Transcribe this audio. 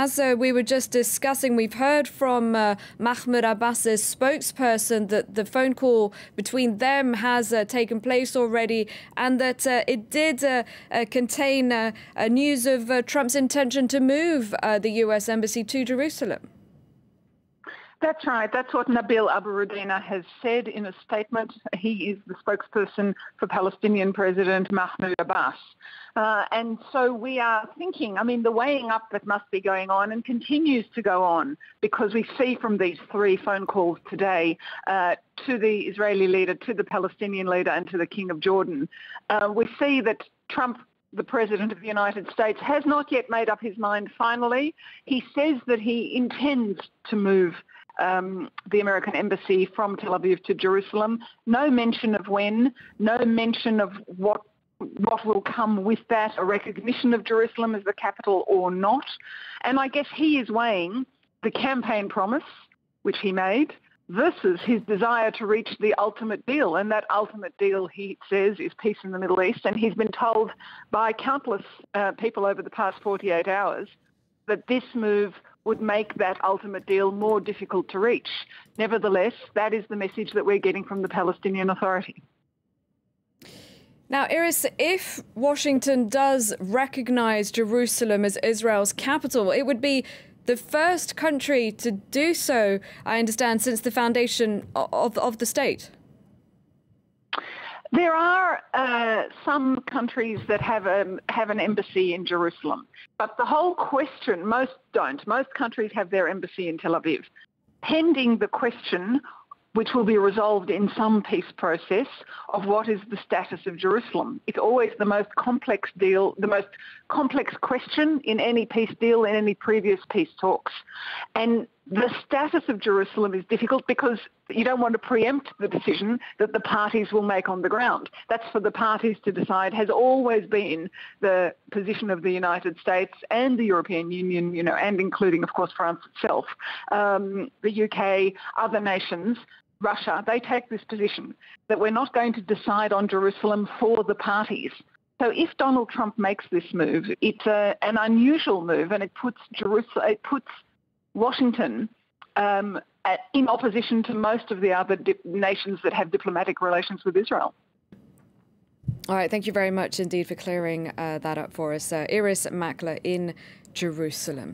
as we were just discussing, we've heard from Mahmoud Abbas's spokesperson that the phone call between them has taken place already, and that it did contain news of Trump's intention to move the U.S. embassy to Jerusalem. That's right. That's what Nabil Abu Rodina has said in a statement. He is the spokesperson for Palestinian President Mahmoud Abbas. And so we are thinking, the weighing up that must be going on and continues to go on, because we see from these 3 phone calls today to the Israeli leader, to the Palestinian leader and to the King of Jordan, we see that Trump, the President of the United States, has not yet made up his mind finally. He says that he intends to move the American embassy from Tel Aviv to Jerusalem. No mention of when, no mention of what will come with that, a recognition of Jerusalem as the capital or not. And I guess he is weighing the campaign promise, which he made, versus his desire to reach the ultimate deal. And that ultimate deal, he says, is peace in the Middle East. And he's been told by countless people over the past 48 hours that this move would make that ultimate deal more difficult to reach. Nevertheless, that is the message that we're getting from the Palestinian Authority. Now, Iris, if Washington does recognize Jerusalem as Israel's capital, it would be the first country to do so, I understand, since the foundation of the state. There are some countries that have an embassy in Jerusalem, but the whole question, most don't. Most countries have their embassy in Tel Aviv. Pending the question, which will be resolved in some peace process, of what is the status of Jerusalem. It's always the most complex deal, the most complex question in any peace deal, in any previous peace talks. And the status of Jerusalem is difficult because you don't want to preempt the decision that the parties will make on the ground. That's for the parties to decide, has always been the position of the United States and the European Union, and including, of course, France itself, the UK, other nations. Russia, they take this position that we're not going to decide on Jerusalem for the parties. So if Donald Trump makes this move, it's an unusual move, and it puts Washington in opposition to most of the other nations that have diplomatic relations with Israel. All right, thank you very much indeed for clearing that up for us. Iris Makler in Jerusalem.